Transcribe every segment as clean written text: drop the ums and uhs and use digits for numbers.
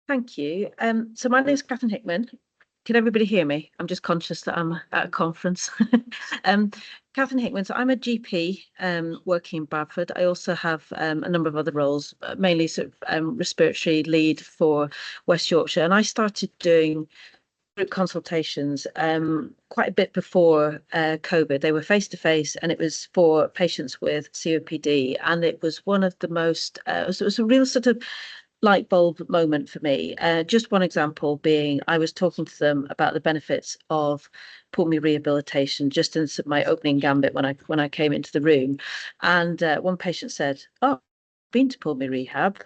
Thank you. So my name is Catherine Hickman. Can everybody hear me? I'm just conscious that I'm at a conference. um, Catherine Hickman. So I'm a GP working in Bradford. I also have a number of other roles, mainly sort of respiratory lead for West Yorkshire. And I started doing group consultations quite a bit before COVID. They were face to face, and it was for patients with COPD. And it was one of the most. It was a real sort of light bulb moment for me. Just one example being, I was talking to them about the benefits of pulmonary rehabilitation just in my opening gambit when I came into the room, and one patient said, "Oh, I've been to pulmonary rehab.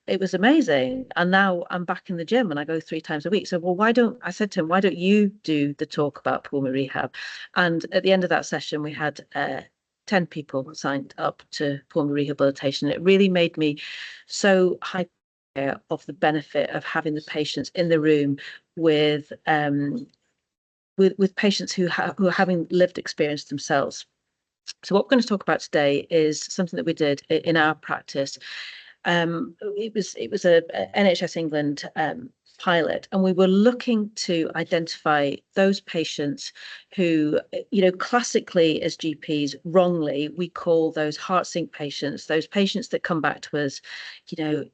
It was amazing, and now I'm back in the gym and I go 3 times a week." So, well, why don't I said to him, "Why don't you do the talk about pulmonary rehab?" And at the end of that session, we had 10 people signed up to pulmonary rehabilitation. It really made me so hyper of the benefit of having the patients in the room with with patients who are having lived experience themselves. So what we're going to talk about today is something that we did in our practice. It was a NHS England pilot, and we were looking to identify those patients who, classically as GPs, wrongly, we call those heart sink patients, those patients that come back to us,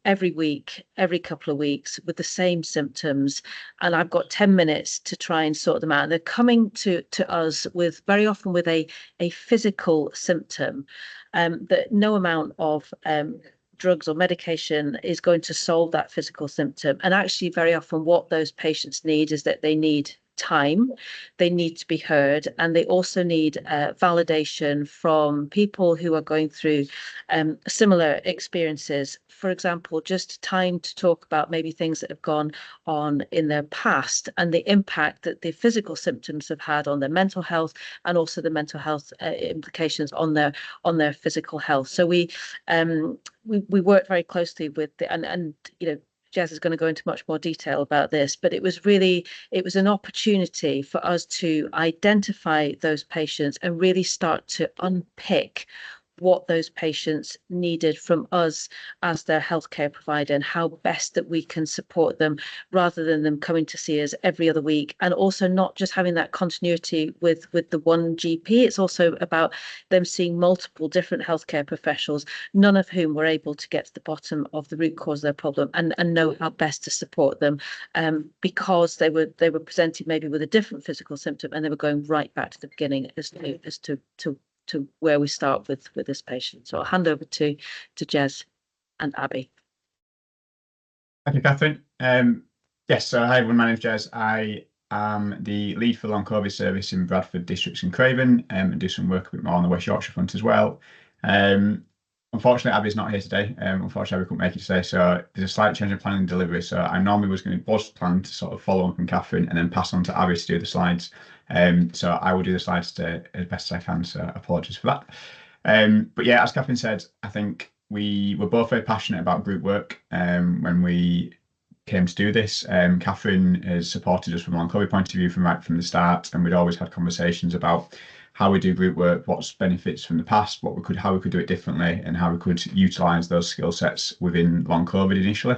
every week, every couple of weeks with the same symptoms. And I've got 10 minutes to try and sort them out. They're coming to us with very often with a physical symptom that no amount of drugs or medication is going to solve that physical symptom. And actually, very often, what those patients need is that they need time, they need to be heard, and they also need validation from people who are going through similar experiences. For example, just time to talk about maybe things that have gone on in their past and the impact that the physical symptoms have had on their mental health, and also the mental health implications on their physical health. So we worked very closely with and Jez is going to go into much more detail about this, but it was an opportunity for us to identify those patients and really start to unpick what those patients needed from us as their healthcare provider, and how best that we can support them, rather than them coming to see us every other week. And also not just having that continuity with the one GP, it's also about them seeing multiple different healthcare professionals, none of whom were able to get to the bottom of the root cause of their problem and know how best to support them, because they were presented maybe with a different physical symptom, and they were going right back to the beginning as to where we start with this patient. So I'll hand over to Jez and Abby. Thank you, Catherine. Yes, so hi everyone, my name's Jez. I am the lead for the Long COVID service in Bradford districts and Craven, and do some work a bit more on the West Yorkshire front as well. Unfortunately, Abby's not here today. Unfortunately, we couldn't make it today, so there's a slight change of planning and delivery. So I normally was plan to sort of follow on from Catherine and then pass on to Abby to do the slides. So I will do the slides today as best as I can, so apologies for that. But yeah, as Catherine said, I think we were both very passionate about group work when we came to do this. Catherine has supported us from a long COVID point of view from right from the start, and we'd always had conversations about how we do group work, what's benefits from the past, how we could do it differently, and how we could utilise those skill sets within long COVID initially.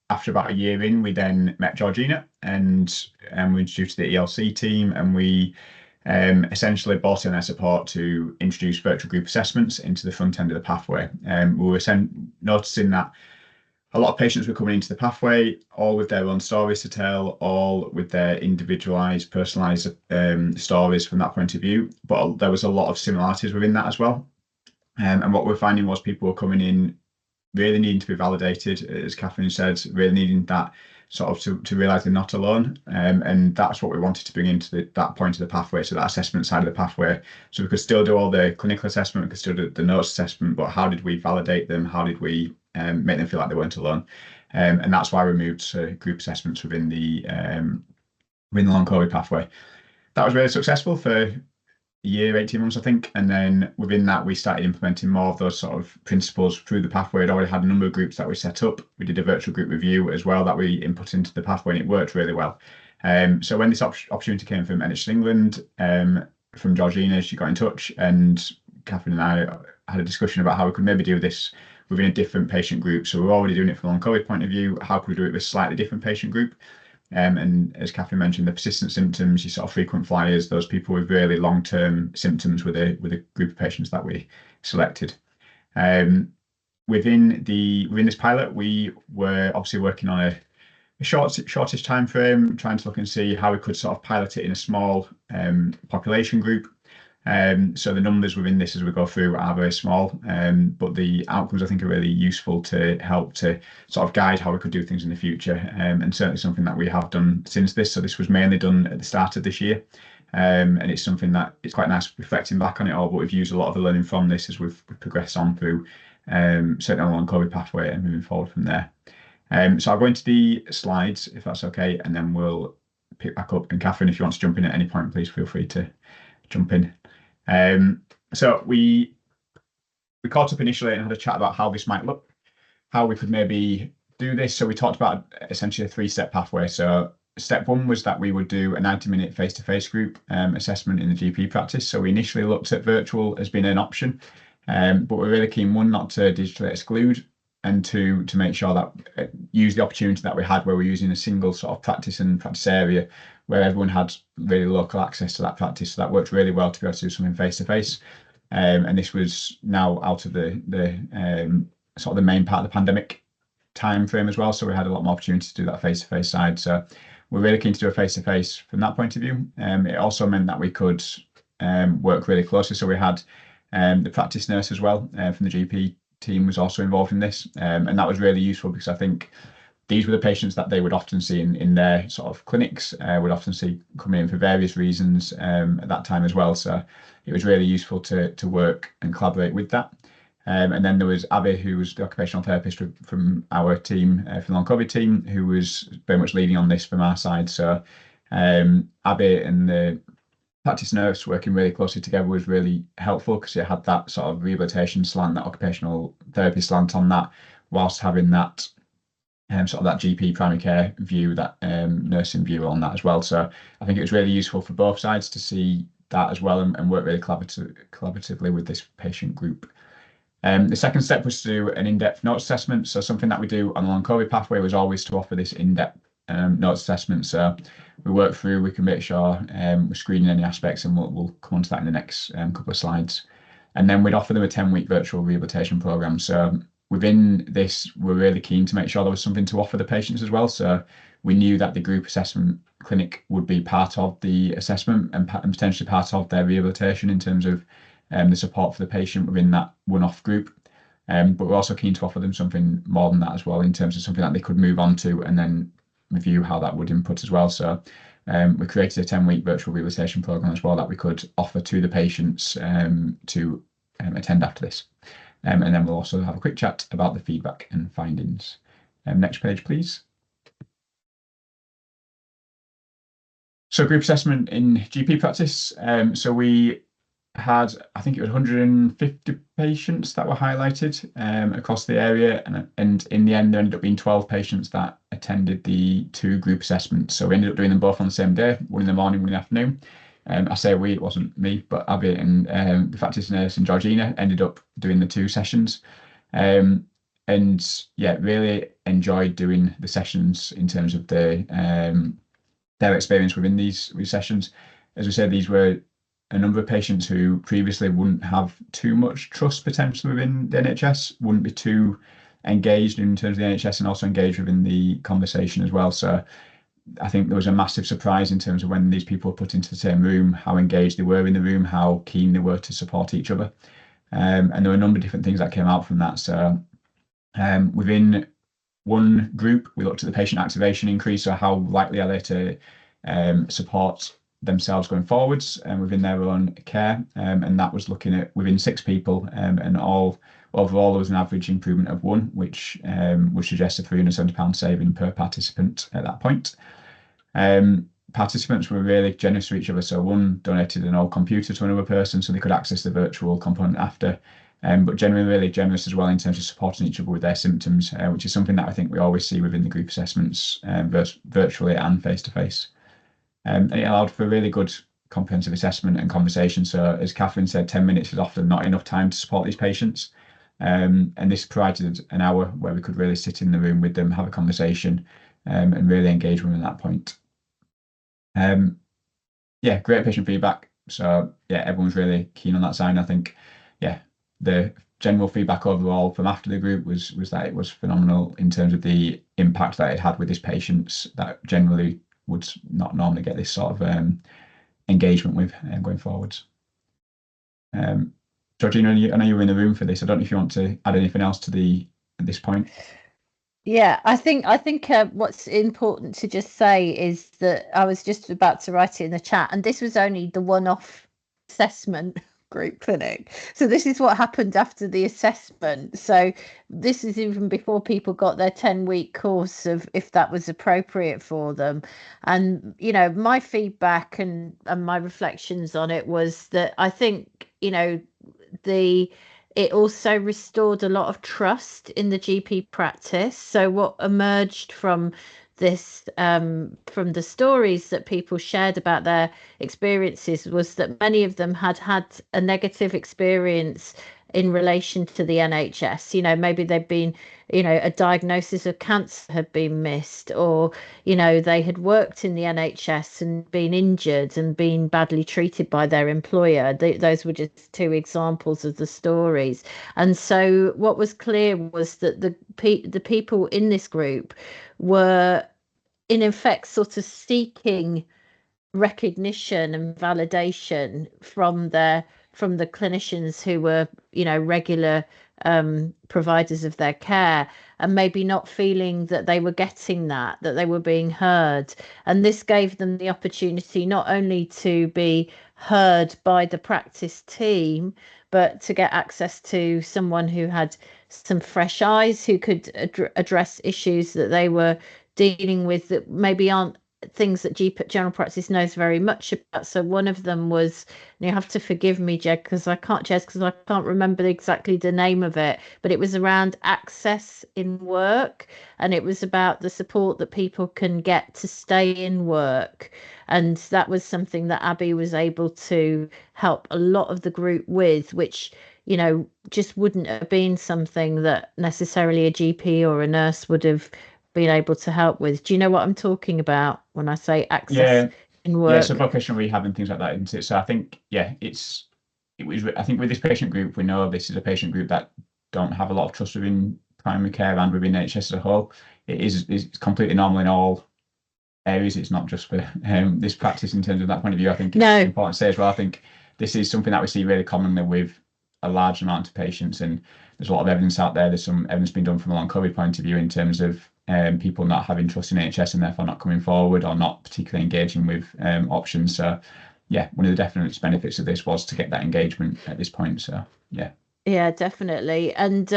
After about a year in, we then met Georgina and we introduced the ELC team, and we essentially brought in their support to introduce virtual group assessments into the front end of the pathway. We were noticing that a lot of patients were coming into the pathway, all with their own stories to tell, all with their individualised, personalised stories from that point of view. But there was a lot of similarities within that as well. And what we're finding was people were coming in really needing to be validated, as Catherine said, really needing that sort of to realise they're not alone. And that's what we wanted to bring into that point of the pathway, so that assessment side of the pathway. So we could still do all the clinical assessment, we could still do the notes assessment, but how did we validate them? How did we make them feel like they weren't alone? And that's why we moved to group assessments within the long COVID pathway. That was really successful for a year, 18 months, I think. And then within that, we started implementing more of those sort of principles through the pathway. We'd already had a number of groups that we set up. We did a virtual group review as well that we input into the pathway, and it worked really well. So when this opportunity came from NHS England, from Georgina, she got in touch, and Catherine and I had a discussion about how we could maybe do this within a different patient group. So we're already doing it from a long COVID point of view. How could we do it with a slightly different patient group? And as Catherine mentioned, the persistent symptoms, your sort of frequent flyers, those people with really long-term symptoms with a group of patients that we selected. Within this pilot, we were obviously working on a shortest time frame, trying to look and see how we could sort of pilot it in a small population group. So the numbers within this as we go through are very small, but the outcomes I think are really useful to help to sort of guide how we could do things in the future, and certainly something that we have done since this. So this was mainly done at the start of this year, and it's something that it's quite nice reflecting back on it all, but we've used a lot of the learning from this as we've progressed on through certainly on the long COVID pathway and moving forward from there. So I'll go into the slides if that's okay, and then we'll pick back up. And Catherine, if you want to jump in at any point, please feel free to jump in. So we caught up initially and had a chat about how this might look, how we could maybe do this. So we talked about essentially a 3-step pathway. So step 1 was that we would do a 90-minute face-to-face group assessment in the GP practice. So we initially looked at virtual as being an option, but we're really keen, 1, not to digitally exclude, and 2, to make sure that use the opportunity that we had where we're using a single sort of practice and practice area where everyone had really local access to that practice. So that worked really well to be able to do something face to face. And this was now out of the sort of the main part of the pandemic time frame as well. So we had a lot more opportunity to do that face to face side. So we're really keen to do a face to face from that point of view. It also meant that we could work really closely. So we had the practice nurse as well from the GP team was also involved in this, and that was really useful because I think these were the patients that they would often see in their sort of clinics, would often see coming in for various reasons at that time as well. So it was really useful to work and collaborate with that. And then there was Abby, who was the occupational therapist from our team, from the long COVID team, who was very much leading on this from our side. So Abby and the practice nurse working really closely together was really helpful because it had that sort of rehabilitation slant, that occupational therapy slant on that, whilst having that sort of that GP primary care view, that nursing view on that as well. So I think it was really useful for both sides to see that as well and work really collaboratively with this patient group. The second step was to do an in-depth notes assessment. So something that we do on the long COVID pathway was always to offer this in-depth notes assessment. So we work through, we can make sure we're screening any aspects, and we'll come on to that in the next couple of slides. And then we'd offer them a 10-week virtual rehabilitation program. So within this, we're really keen to make sure there was something to offer the patients as well. So we knew that the group assessment clinic would be part of the assessment and potentially part of their rehabilitation in terms of the support for the patient within that one-off group. But we're also keen to offer them something more than that as well, in terms of something that they could move on to and then review how that would input as well. So we created a 10-week virtual rehabilitation program as well that we could offer to the patients to attend after this. And then we'll also have a quick chat about the feedback and findings. Next page, please. So group assessment in GP practice. So we had, I think it was 150 patients that were highlighted across the area, and in the end there ended up being 12 patients that attended the 2 group assessments. So we ended up doing them both on the same day, one in the morning, one in the afternoon. I say we, it wasn't me, but Abby and the practice nurse and Georgina ended up doing the 2 sessions. And yeah, really enjoyed doing the sessions in terms of their experience within these sessions. As we said, these were a number of patients who previously wouldn't have too much trust potentially within the NHS, wouldn't be too engaged in terms of the NHS, and also engaged within the conversation as well. So I think there was a massive surprise in terms of when these people were put into the same room, how engaged they were in the room, how keen they were to support each other. And there were a number of different things that came out from that. So within one group, we looked at the patient activation increase, so how likely are they to support themselves going forwards and within their own care, and that was looking at within 6 people, and overall there was an average improvement of 1, which would suggest a £370 saving per participant at that point. Participants were really generous to each other, so one donated an old computer to another person so they could access the virtual component after, but generally really generous as well in terms of supporting each other with their symptoms, which is something that I think we always see within the group assessments, virtually and face to face. And it allowed for a really good comprehensive assessment and conversation. So as Catherine said, 10 minutes is often not enough time to support these patients. And this provided an hour where we could really sit in the room with them, have a conversation, and really engage with them at that point. Yeah, great patient feedback. So yeah, everyone's really keen on that side. I think, yeah, the general feedback overall from after the group was that it was phenomenal in terms of the impact that it had with his patients that generally would not normally get this sort of engagement with going forwards. Georgina, I know you were in the room for this. I don't know if you want to add anything else to this point. Yeah, I think what's important to just say is that I was just about to write it in the chat, and this was only the one-off assessment group clinic. So this is what happened after the assessment. So this is even before people got their 10-week course of if that was appropriate for them. And my feedback and my reflections on it was that I think it also restored a lot of trust in the GP practice. So what emerged from this, from the stories that people shared about their experiences, was that many of them had had a negative experience in relation to the NHS. Maybe they've been, a diagnosis of cancer had been missed, or they had worked in the NHS and been injured and been badly treated by their employer. Those were just two examples of the stories. And so what was clear was that the people in this group were in effect sort of seeking recognition and validation from the clinicians who were regular providers of their care, and maybe not feeling that they were getting that they were being heard. And this gave them the opportunity not only to be heard by the practice team, but to get access to someone who had some fresh eyes, who could address issues that they were dealing with that maybe aren't things that general practice knows very much about. So one of them was, and you have to forgive me, Jez, because I can't remember exactly the name of it, but it was around access in work, and it was about the support that people can get to stay in work. And that was something that Abby was able to help a lot of the group with, which just wouldn't have been something that necessarily a GP or a nurse would have been able to help with. Do you know what I'm talking about when I say access in work? Yeah, so vocational rehab and things like that, isn't it? So I think, yeah, I think with this patient group, we know this is a patient group that don't have a lot of trust within primary care and within NHS as a whole. It's completely normal in all areas. It's not just for this practice in terms of that point of view. I think it's important to say as well. I think this is something that we see really commonly with a large amount of patients, and there's a lot of evidence out there. There's some evidence being done from a long COVID point of view in terms of people not having trust in NHS and therefore not coming forward or not particularly engaging with options. So yeah, one of the definite benefits of this was to get that engagement at this point. So yeah, definitely. And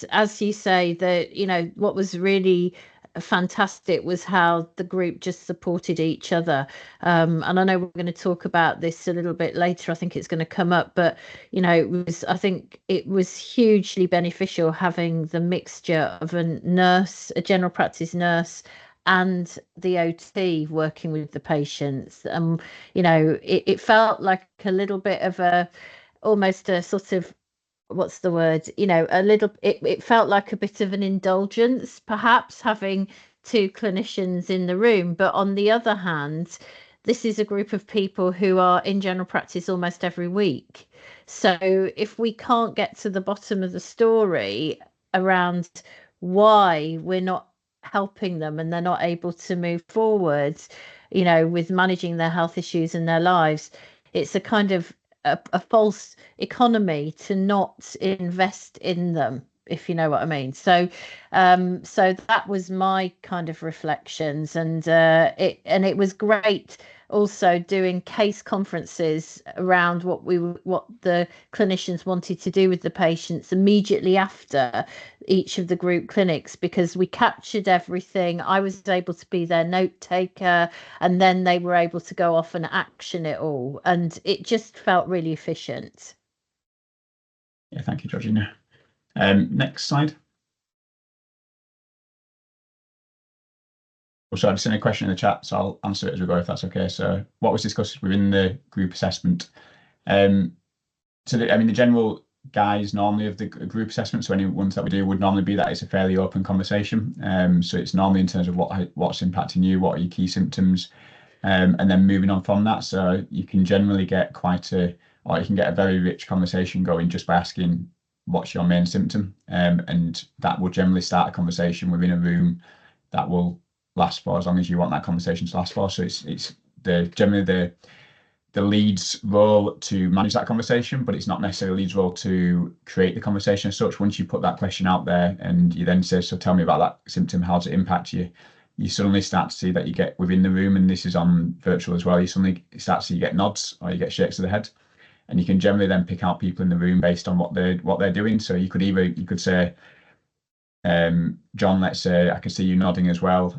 as you say, that what was really fantastic was how the group just supported each other. And I know we're going to talk about this a little bit later. I think it's going to come up, but I think it was hugely beneficial having the mixture of a nurse, a general practice nurse, and the OT working with the patients. It felt like a little bit of almost a sort of, what's the word, it felt like a bit of an indulgence, perhaps, having two clinicians in the room. But on the other hand, this is a group of people who are in general practice almost every week. So if we can't get to the bottom of the story around why we're not helping them and they're not able to move forward, with managing their health issues in their lives, it's a kind of a false economy to not invest in them, if you know what I mean. So that was my kind of reflections, and it was great also doing case conferences around what the clinicians wanted to do with the patients immediately after each of the group clinics, because we captured everything. I was able to be their note taker, and then they were able to go off and action it all, and it just felt really efficient. Yeah, thank you, Georgina. Next slide. So I've seen a question in the chat, so I'll answer it as we go, if that's okay. So what was discussed within the group assessment? The general guys normally of the group assessment. So any ones that we do would normally be that it's a fairly open conversation. So it's normally in terms of what's impacting you, what are your key symptoms, and then moving on from that. So you can generally get or you can get a very rich conversation going just by asking what's your main symptom, and that will generally start a conversation within a room that will last for as long as you want that conversation to last for. So it's generally the lead's role to manage that conversation, but it's not necessarily the lead's role to create the conversation as such. Once you put that question out there and you then say, so tell me about that symptom, how does it impact you? You suddenly start to see that you get within the room, and this is on virtual as well, you suddenly start to see you get nods or you get shakes of the head. And you can generally then pick out people in the room based on what they're doing. So you could say, John, let's say, I can see you nodding as well.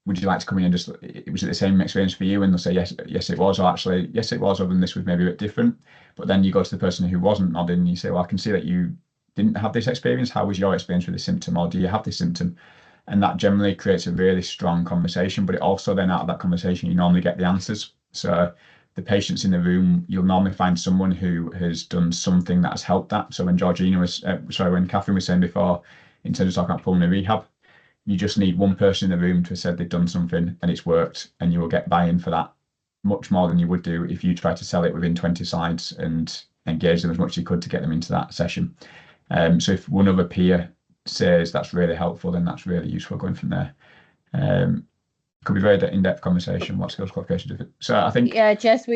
Would you like to come in and was it the same experience for you? And they'll say, yes, it was, or actually, yes, it was, other than this was maybe a bit different. But then you go to the person who wasn't nodding and you say, well, I can see that you didn't have this experience. How was your experience with this symptom? Or do you have this symptom? And that generally creates a really strong conversation. But it also then out of that conversation, you normally get the answers. So the patients in the room, you'll normally find someone who has done something that has helped that. So when when Catherine was saying before, in terms of talking about pulmonary rehab, you just need one person in the room to have said they've done something and it's worked, and you will get buy-in for that much more than you would do if you try to sell it within 20 slides and engage them as much as you could to get them into that session. So if one other peer says that's really helpful, then that's really useful going from there. Could be very in-depth conversation. What skills qualifications? So I think Jess,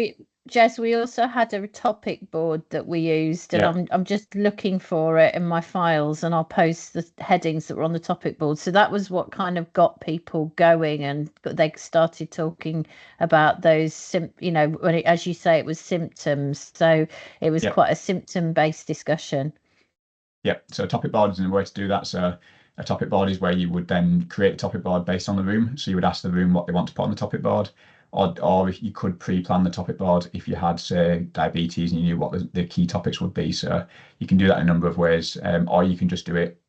we also had a topic board that we used, and Yeah. I'm just looking for it in my files, and I'll post the headings that were on the topic board. So that was what kind of got people going, and they started talking about those, as you say, it was symptoms. So it was Yeah. quite a symptom-based discussion. Yeah, so a topic board is a way to do that. So a topic board is where you would then create a topic board based on the room. So you would ask the room what they want to put on the topic board, or if you could pre-plan the topic board if you had, say, diabetes and you knew what the key topics would be. So you can do that in a number of ways, or you can just do it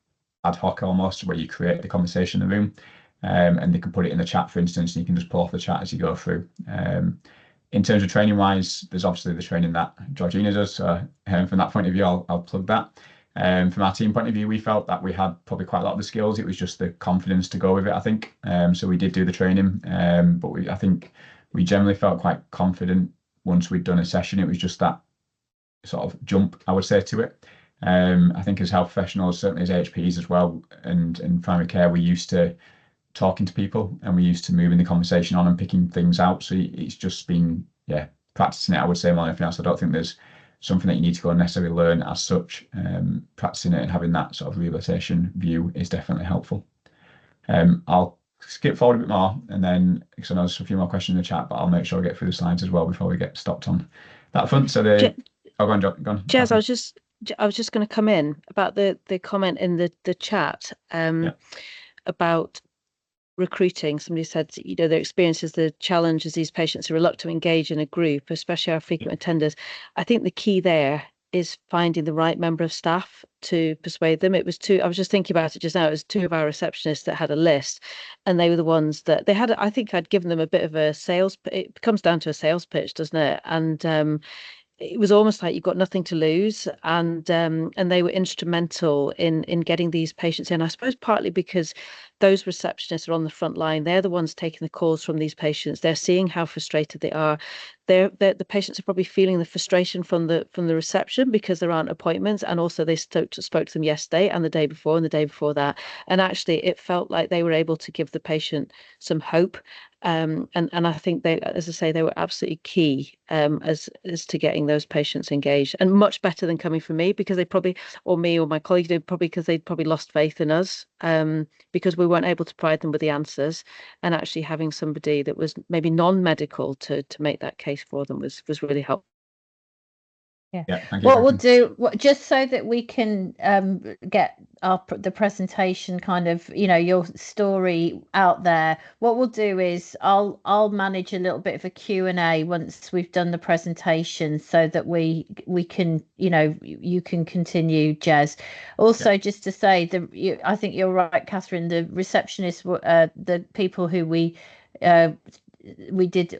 ad hoc almost, where you create the conversation in the room, and they can put it in the chat, for instance, and you can just pull off the chat as you go through. In terms of training wise, there's obviously the training that Georgina does. So from that point of view, I'll plug that. From our team point of view, we felt that we had probably quite a lot of the skills. It was just the confidence to go with it, I think. So we did do the training, but I think we generally felt quite confident once we'd done a session. It was just that sort of jump, I would say, to it. I think as health professionals, certainly as AHPs as well, and in primary care, we're used to talking to people and we're used to moving the conversation on and picking things out. So it's just been, practicing it, I would say, more than anything else. I don't think there's something that you need to go and necessarily learn as such. Practicing it and having that sort of rehabilitation view is definitely helpful. I'll skip forward a bit more, and then, because I know there's a few more questions in the chat, but I'll make sure I get through the slides as well before we get stopped on that front. So go on, John. Go on. Jez, I was just going to come in about the comment in the chat about recruiting. Somebody said, their experiences, the challenges these patients are reluctant to engage in a group, especially our frequent attenders. I think the key there is finding the right member of staff to persuade them. I was just thinking about it just now. It was two of our receptionists that had a list, and they were the ones that they had. I think I'd given them a bit of a sales. It comes down to a sales pitch, doesn't it? And it was almost like you've got nothing to lose, and they were instrumental in getting these patients in. I suppose partly because those receptionists are on the front line. They're the ones taking the calls from these patients. They're seeing how frustrated they are. The patients are probably feeling the frustration from the reception because there aren't appointments, and also they spoke to them yesterday and the day before and the day before that, and actually it felt like they were able to give the patient some hope. And I think they, as I say, they were absolutely key as to getting those patients engaged, and much better than coming from me, because they probably, or me or my colleagues did, probably because they'd probably lost faith in us, because we weren't able to provide them with the answers, and actually having somebody that was maybe non-medical to make that case for them was really helpful. Yeah, thank you. What we'll do, just so that we can get the presentation kind of, your story out there, what we'll do is I'll manage a little bit of a Q&A once we've done the presentation, so that we can, you can continue, Jez. Also, just to say, I think you're right, Catherine, the receptionists, the people who we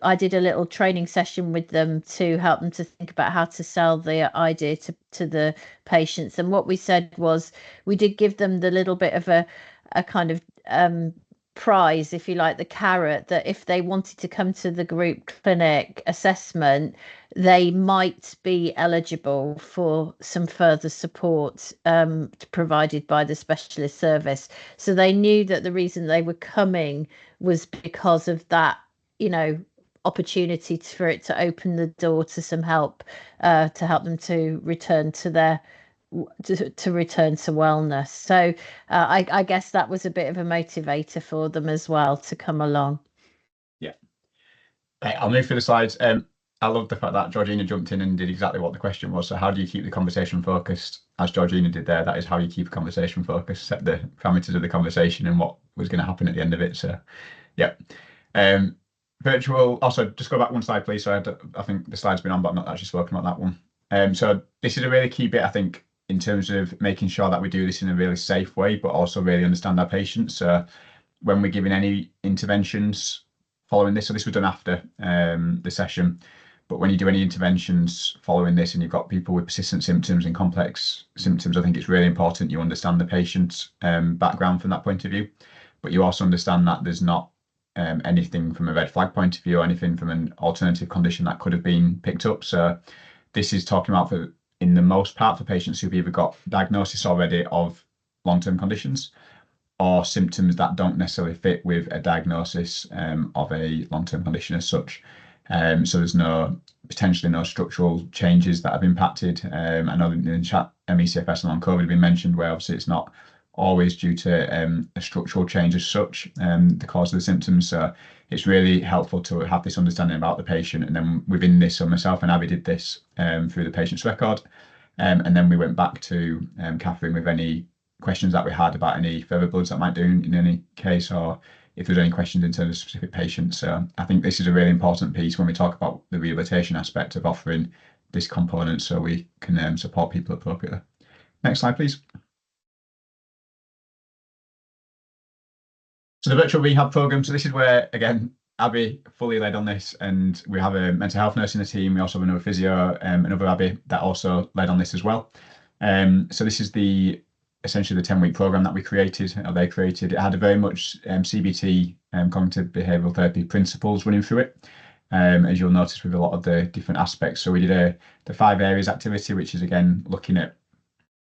I did a little training session with them to help them to think about how to sell the idea to the patients. And what we said was, we did give them the little bit of a kind of prize, if you like, the carrot, that if they wanted to come to the group clinic assessment, they might be eligible for some further support provided by the specialist service. So they knew that the reason they were coming was because of that, opportunity for it to open the door to some help, to help them to return to their to return to wellness. So I guess that was a bit of a motivator for them as well to come along. Yeah. I'll move through the slides. I love the fact that Georgina jumped in and did exactly what the question was. So how do you keep the conversation focused? As Georgina did there, that is how you keep a conversation focused, set the parameters of the conversation and what was going to happen at the end of it. So yeah. Virtual, also just go back one slide, please. So I think the slide's been on, but I'm not actually spoken about that one. So this is a really key bit, I think, in terms of making sure that we do this in a really safe way, but also really understand our patients. So when we're giving any interventions following this, so this was done after the session, but when you do any interventions following this and you've got people with persistent symptoms and complex symptoms, I think it's really important you understand the patient's background from that point of view, but you also understand that there's not anything from a red flag point of view or anything from an alternative condition that could have been picked up. So this is talking about, for in the most part, for patients who've either got diagnosis already of long-term conditions or symptoms that don't necessarily fit with a diagnosis of a long-term condition as such. So there's potentially no structural changes that have impacted. I know in the chat MECFS and long COVID have been mentioned, where obviously it's not always due to a structural change as such, the cause of the symptoms. So it's really helpful to have this understanding about the patient. And then within this, so myself and Abby did this through the patient's record. And then we went back to Catherine with any questions that we had about any further bloods that might do in any case, or if there's any questions in terms of specific patients. So I think this is a really important piece when we talk about the rehabilitation aspect of offering this component so we can support people appropriately. Next slide, please. So the virtual rehab program, so this is where, again, Abby fully led on this, and we have a mental health nurse in the team. We also have another physio, another Abby, that also led on this as well. So this is essentially the 10-week program that we created, or they created. It had a very much CBT, cognitive behavioral therapy principles running through it, as you'll notice with a lot of the different aspects. So we did the 5 areas activity, which is again looking at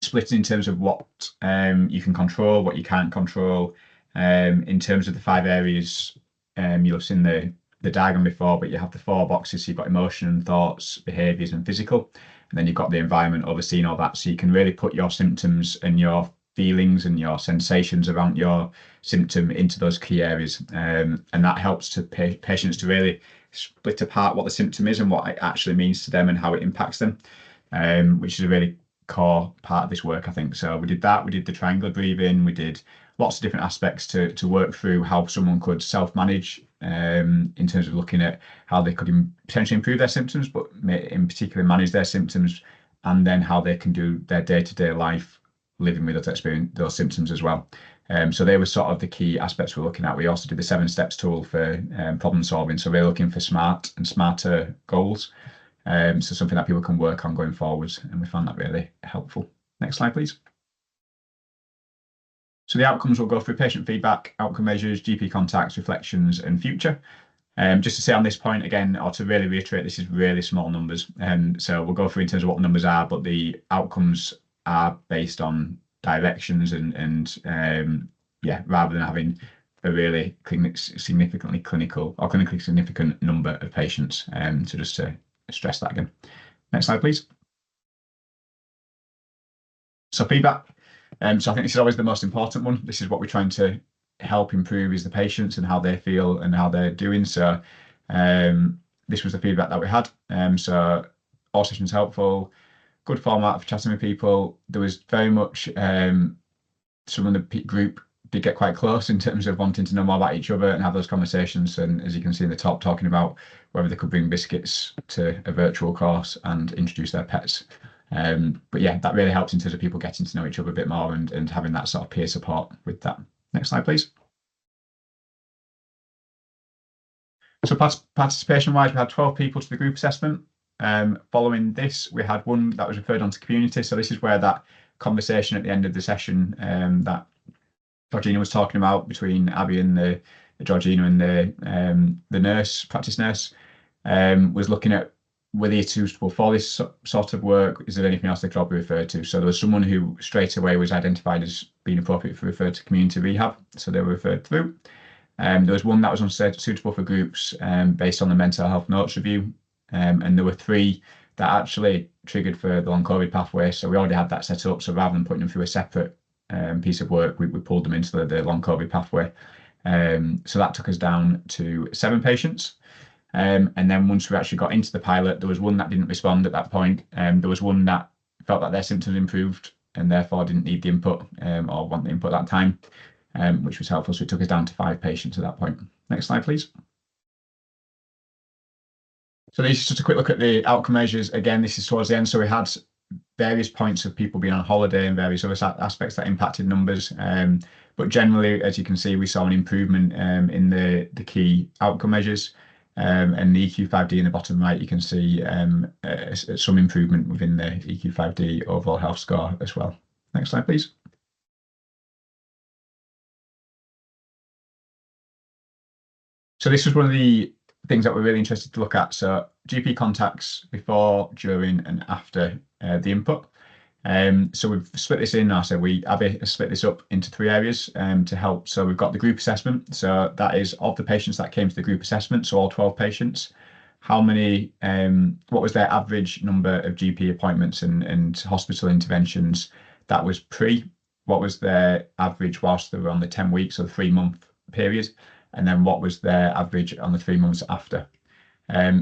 splitting in terms of what you can control, what you can't control. In terms of the 5 areas, you'll have seen the diagram before, but you have the 4 boxes. So you've got emotion, thoughts, behaviours, and physical. And then you've got the environment overseeing all that. So you can really put your symptoms and your feelings and your sensations around your symptom into those key areas. And that helps to patients to really split apart what the symptom is and what it actually means to them and how it impacts them, which is a really core part of this work, I think. So we did that. We did the triangular breathing. We did lots of different aspects to work through how someone could self-manage in terms of looking at how they could potentially improve their symptoms, but in particular manage their symptoms, and then how they can do their day-to-day life living with those symptoms as well. So they were sort of the key aspects we're looking at. We also did the 7 steps tool for problem solving. So we're looking for smart and smarter goals. So something that people can work on going forwards, and we found that really helpful. Next slide, please. So the outcomes will go through patient feedback, outcome measures, GP contacts, reflections, and future. Just to say on this point again, or to really reiterate, this is really small numbers. So we'll go through in terms of what the numbers are, but the outcomes are based on directions and yeah, rather than having a really significantly clinical or clinically significant number of patients. So just to stress that again. Next slide, please. So feedback. So I think this is always the most important one. This is what we're trying to help improve, is the patients and how they feel and how they're doing. So this was the feedback that we had. So all sessions helpful, good format for chatting with people. There was very much some of the group did get quite close in terms of wanting to know more about each other and have those conversations. And as you can see in the top, talking about whether they could bring biscuits to a virtual course and introduce their pets. But yeah, that really helps in terms of people getting to know each other a bit more and having that sort of peer support with that. Next slide, please. So participation-wise, we had 12 people to the group assessment. Following this, we had one that was referred on to community. So this is where that conversation at the end of the session that Georgina was talking about between Abby and the Georgina and the nurse, practice nurse, was looking at were they suitable for this sort of work? Is there anything else they could be referred to? So there was someone who straight away was identified as being appropriate for referred to community rehab. So they were referred through. There was one that was unsuitable for groups based on the mental health notes review. And there were 3 that actually triggered for the long COVID pathway. So we already had that set up. So rather than putting them through a separate piece of work, we pulled them into the long COVID pathway. So that took us down to 7 patients. And then once we actually got into the pilot, there was one that didn't respond at that point. There was one that felt that their symptoms improved and therefore didn't need the input or want the input at that time, which was helpful. So it took us down to 5 patients at that point. Next slide, please. So this is just a quick look at the outcome measures. Again, this is towards the end. So we had various points of people being on holiday and various other aspects that impacted numbers. But generally, as you can see, we saw an improvement in the key outcome measures. And the EQ5D in the bottom right, you can see some improvement within the EQ5D overall health score as well. Next slide, please. So this was one of the things that we're really interested to look at. So GP contacts before, during, and after the input. So we've split this in now. So Abby has split this up into 3 areas to help. So we've got the group assessment. So that is of the patients that came to the group assessment. So all 12 patients, how many, what was their average number of GP appointments and hospital interventions that was pre? What was their average whilst they were on the 10 weeks or the 3-month period? And then what was their average on the 3 months after?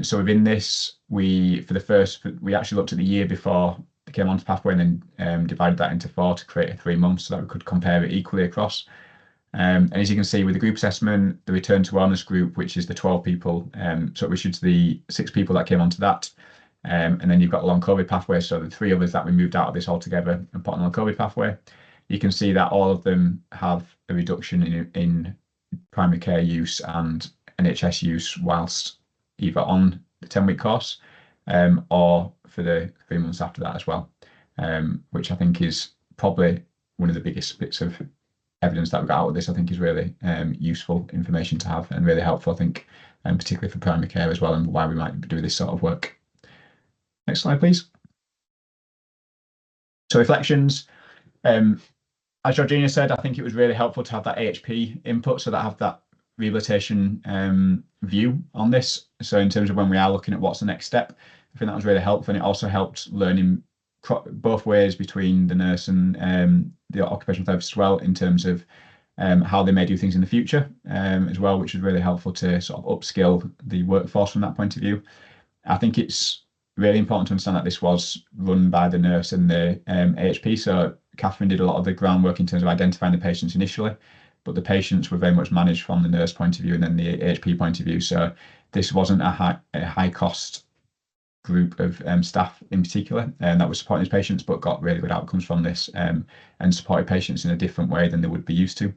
So within this, we actually looked at the year before they came onto pathway and then divided that into 4 to create a 3 months so that we could compare it equally across. And as you can see with the group assessment, the return to wellness group, which is the 12 people, so it was to the 6 people that came onto that. And then you've got the long COVID pathway. So the 3 others that we moved out of this altogether and put on the long COVID pathway, you can see that all of them have a reduction in primary care use and NHS use whilst either on the 10-week course or for the 3 months after that as well, which I think is probably one of the biggest bits of evidence that we got out of this. I think is really useful information to have and really helpful, I think, particularly for primary care as well, and why we might do this sort of work. Next slide, please. So reflections. As Georgina said, I think it was really helpful to have that AHP input, so that I have that rehabilitation view on this. So in terms of when we are looking at what's the next step, I think that was really helpful, and it also helped learning both ways between the nurse and the occupational therapist as well, in terms of how they may do things in the future as well, which was really helpful to sort of upskill the workforce from that point of view. I think it's really important to understand that this was run by the nurse and the AHP. So Catherine did a lot of the groundwork in terms of identifying the patients initially, but the patients were very much managed from the nurse point of view and then the AHP point of view. So this wasn't a high cost group of staff in particular that was supporting these patients, but got really good outcomes from this and supported patients in a different way than they would be used to.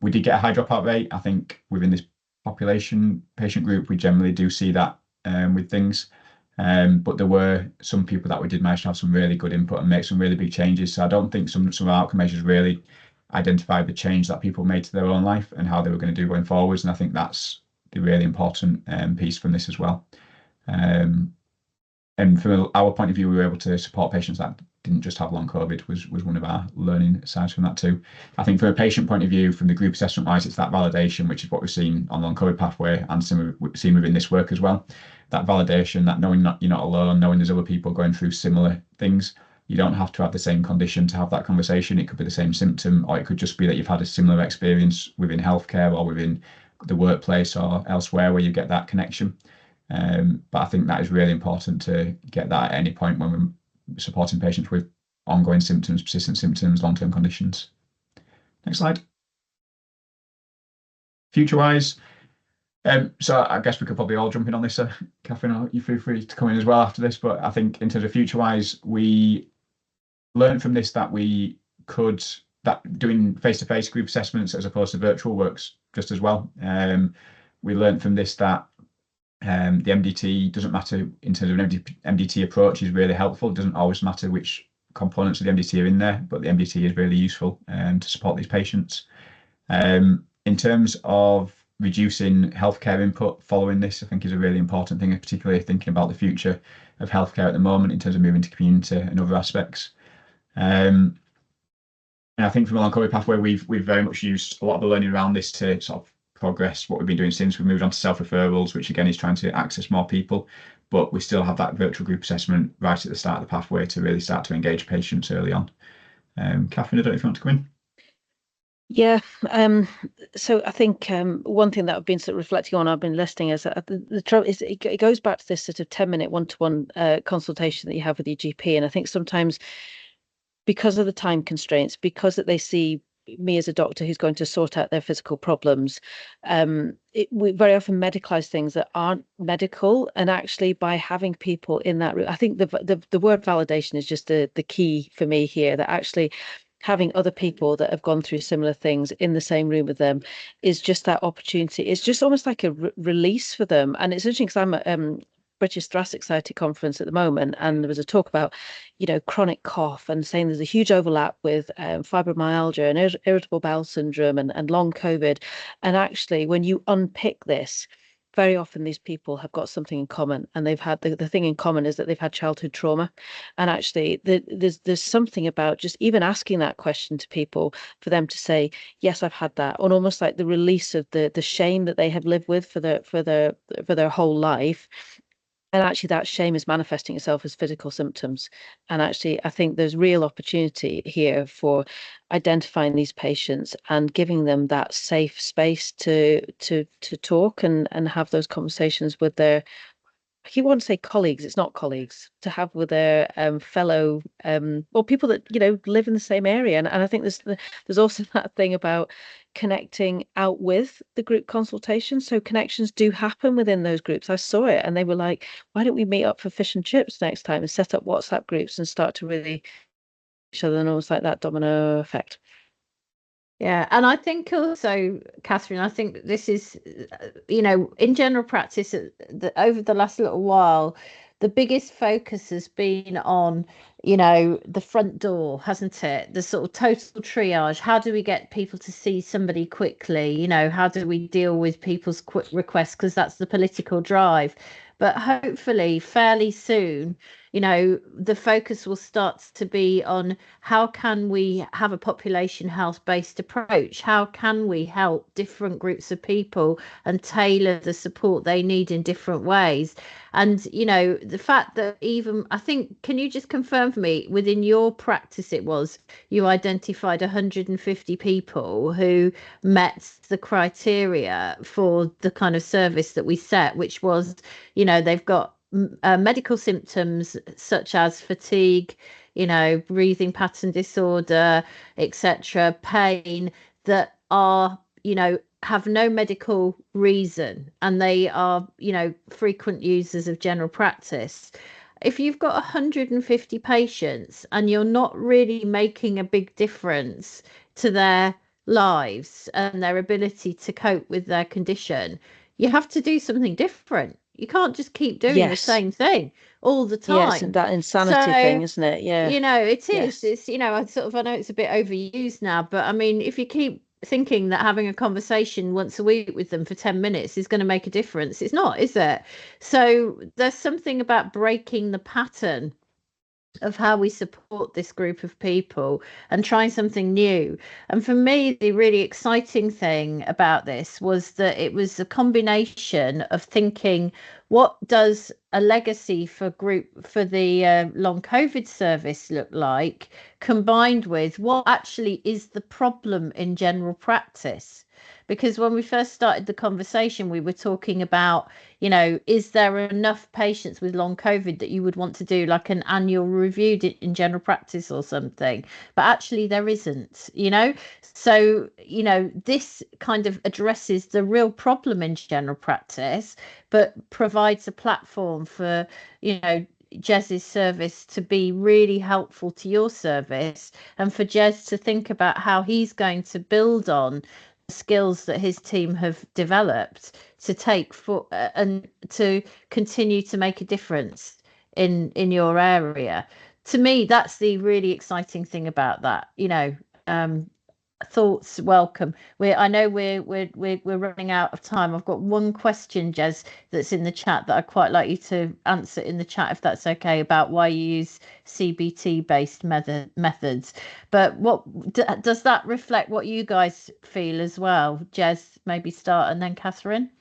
We did get a high dropout rate. I think within this population patient group, we generally do see that with things. But there were some people that we did manage to have some really good input and make some really big changes. So I don't think some of our outcome measures really identified the change that people made to their own life and how they were going to do going forwards. And I think that's the really important piece from this as well. And from our point of view, we were able to support patients that didn't just have long COVID was one of our learning sides from that too. I think from a patient point of view, from the group assessment wise, it's that validation, which is what we've seen on long COVID pathway and we've seen within this work as well. That validation, that knowing that you're not alone, knowing there's other people going through similar things. You don't have to have the same condition to have that conversation. It could be the same symptom, or it could just be that you've had a similar experience within healthcare or within the workplace or elsewhere where you get that connection. But I think that is really important to get that at any point when we're supporting patients with ongoing symptoms, persistent symptoms, long-term conditions. Next slide. Future-wise, so I guess we could probably all jump in on this. Catherine, you feel free to come in as well after this. But I think in terms of future-wise, we learned from this that doing face-to-face group assessments as opposed to virtual works just as well. we learned from this that the MDT doesn't matter in terms of an MDT approach is really helpful. It doesn't always matter which components of the MDT are in there, but the MDT is really useful to support these patients. In terms of reducing healthcare input following this, I think is a really important thing, particularly thinking about the future of healthcare at the moment in terms of moving to community and other aspects. And I think from a long COVID pathway, we've very much used a lot of the learning around this to sort of progress what we've been doing since we moved on to self-referrals, which again is trying to access more people, but we still have that virtual group assessment right at the start of the pathway to really start to engage patients early on. Catherine, I don't know if you want to come in. Yeah, so I think one thing that I've been sort of reflecting on, I've been listening, is that the trouble is it goes back to this sort of 10-minute one-to-one consultation that you have with your GP, and I think sometimes because of the time constraints, because that they see me as a doctor who's going to sort out their physical problems, we very often medicalize things that aren't medical, and actually by having people in that room, I think the word validation is just the key for me here, that actually having other people that have gone through similar things in the same room with them is just that opportunity. It's just almost like a release for them. And it's interesting because I'm at British Thoracic Society conference at the moment, and there was a talk about, chronic cough, and saying there's a huge overlap with fibromyalgia and irritable bowel syndrome and long COVID. And actually, when you unpick this, very often these people have got something in common, and they've had the thing in common is that they've had childhood trauma. And actually there's something about just even asking that question to people, for them to say, yes, I've had that, and almost like the release of the shame that they have lived with for their whole life. And actually that shame is manifesting itself as physical symptoms. And actually I think there's real opportunity here for identifying these patients and giving them that safe space to talk and have those conversations with their, I keep wanting to say colleagues, it's not colleagues, to have with their fellow or people that live in the same area. And I think there's also that thing about connecting out with the group consultation. So connections do happen within those groups. I saw it, and they were like, why don't we meet up for fish and chips next time and set up WhatsApp groups and start to really each other, and almost like that domino effect. Yeah, and I think also, Catherine, I think this is, in general practice, over the last little while, the biggest focus has been on, the front door, hasn't it? The sort of total triage. How do we get people to see somebody quickly? How do we deal with people's quick requests? Because that's the political drive. But hopefully, fairly soon, the focus will start to be on how can we have a population health based approach? How can we help different groups of people and tailor the support they need in different ways? And, the fact that even, I think, can you just confirm for me, within your practice, you identified 150 people who met the criteria for the kind of service that we set, which was, they've got medical symptoms such as fatigue, breathing pattern disorder, etc., pain, that are, have no medical reason, and they are, frequent users of general practice. If you've got 150 patients and you're not really making a big difference to their lives and their ability to cope with their condition, you have to do something different. You can't just keep doing the same thing all the time. Yes, and that insanity thing, isn't it? Yeah. It is. Yes. It's, I know it's a bit overused now, but I mean, if you keep thinking that having a conversation once a week with them for 10 minutes is going to make a difference, it's not, is it? So there's something about breaking the pattern of how we support this group of people and trying something new. And for me, the really exciting thing about this was that it was a combination of thinking, what does a legacy for the long COVID service look like, combined with what actually is the problem in general practice? Because when we first started the conversation, we were talking about, is there enough patients with long COVID that you would want to do like an annual review in general practice or something? But actually there isn't, So, this kind of addresses the real problem in general practice, but provides a platform for, Jez's service to be really helpful to your service, and for Jez to think about how he's going to build on skills that his team have developed to take for and to continue to make a difference in your area. To me, that's the really exciting thing about that. Thoughts welcome. I know we're running out of time. I've got one question, Jez, that's in the chat that I'd quite like you to answer in the chat, if that's okay, about why you use CBT based methods. But does that reflect what you guys feel as well? Jez, maybe start, and then Catherine.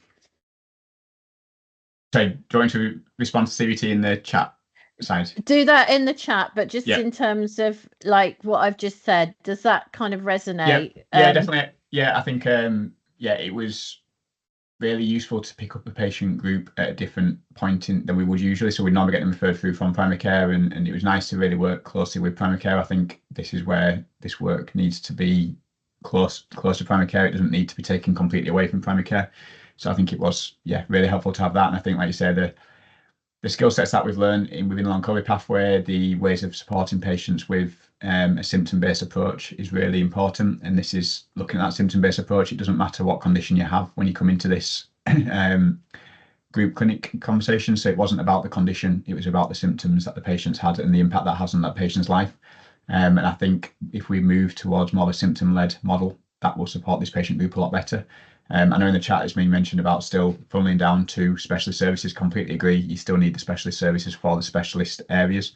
So do you want to respond to CBT in the chat side? Do that in the chat, but just Yeah. in terms of like what I've just said, does that kind of resonate? Yeah, definitely. Yeah, I think it was really useful to pick up a patient group at a different point than we would usually. So we'd normally get them referred through from primary care, and it was nice to really work closely with primary care. I think this is where this work needs to be close to primary care. It doesn't need to be taken completely away from primary care. So I think it was really helpful to have that. And I think, like you said, the skill sets that we've learned within the long COVID pathway, the ways of supporting patients with a symptom-based approach is really important. And this is looking at that symptom-based approach. It doesn't matter what condition you have when you come into this group clinic conversation. So it wasn't about the condition, it was about the symptoms that the patients had and the impact that has on that patient's life. And I think if we move towards more of a symptom-led model, that will support this patient group a lot better. I know in the chat it's been mentioned about still funneling down to specialist services. Completely agree. You still need the specialist services for the specialist areas.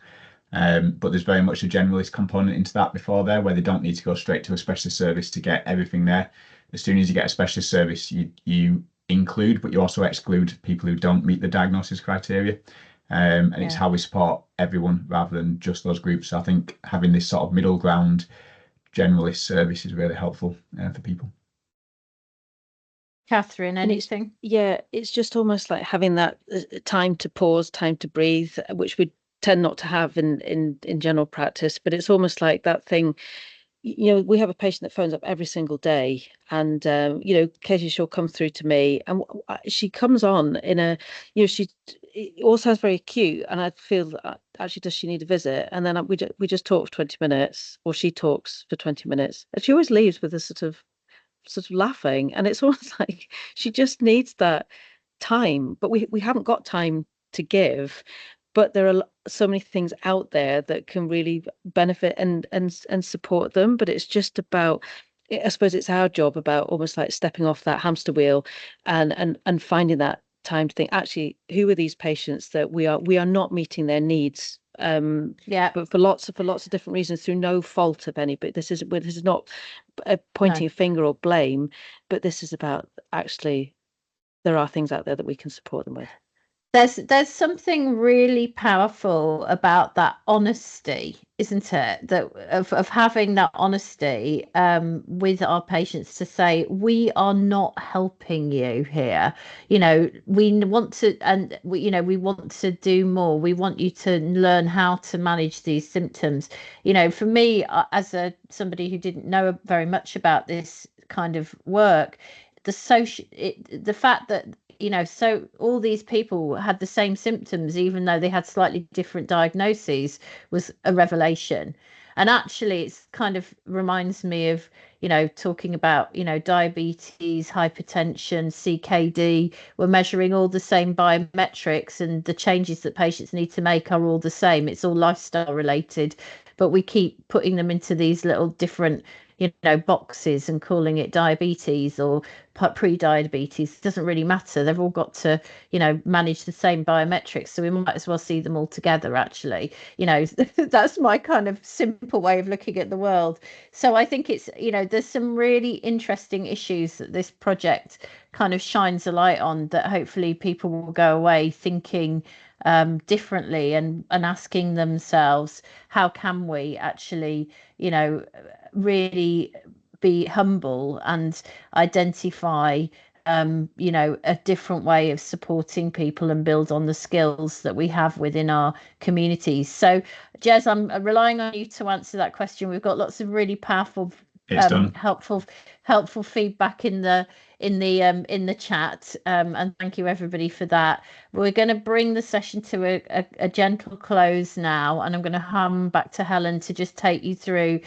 But there's very much a generalist component into that before there, where they don't need to go straight to a specialist service to get everything there. As soon as you get a specialist service, you include, but you also exclude people who don't meet the diagnosis criteria. And it's how we support everyone rather than just those groups. So I think having this sort of middle ground generalist service is really helpful for people. Catherine, anything? It's just almost like having that time to pause, time to breathe, which we tend not to have in general practice. But it's almost like that thing. We have a patient that phones up every single day, and occasionally she'll come through to me, and she comes on in a, it all sounds very acute, and I feel actually, does she need a visit? And then we just talk for 20 minutes, or she talks for 20 minutes, and she always leaves with a sort of laughing, and it's almost like she just needs that time, but we haven't got time to give. But there are so many things out there that can really benefit and support them. But it's just about, I suppose it's our job about almost like stepping off that hamster wheel and finding that time to think, actually, who are these patients that we are not meeting their needs, but for lots of different reasons, through no fault of any. But this is not pointing a finger or blame, but this is about, actually, there are things out there that we can support them with. There's something really powerful about that honesty, isn't it? That of having that honesty with our patients to say, we are not helping you here. We want to, and we want to do more. We want you to learn how to manage these symptoms. For me, as somebody who didn't know very much about this kind of work, the fact that so all these people had the same symptoms, even though they had slightly different diagnoses, was a revelation. And actually, it's kind of reminds me of, talking about, diabetes, hypertension, CKD. We're measuring all the same biometrics, and the changes that patients need to make are all the same. It's all lifestyle related, but we keep putting them into these little different boxes and calling it diabetes or pre-diabetes. It doesn't really matter. They've all got to manage the same biometrics, so we might as well see them all together. Actually, that's my kind of simple way of looking at the world. So I think it's there's some really interesting issues that this project kind of shines a light on, that hopefully people will go away thinking differently and asking themselves, how can we actually really be humble and identify a different way of supporting people and build on the skills that we have within our communities. So Jez, I'm relying on you to answer that question. We've got lots of really powerful helpful feedback in the chat, and thank you everybody for that. We're going to bring the session to a gentle close now, and I'm going to hand back to Helen to just take you through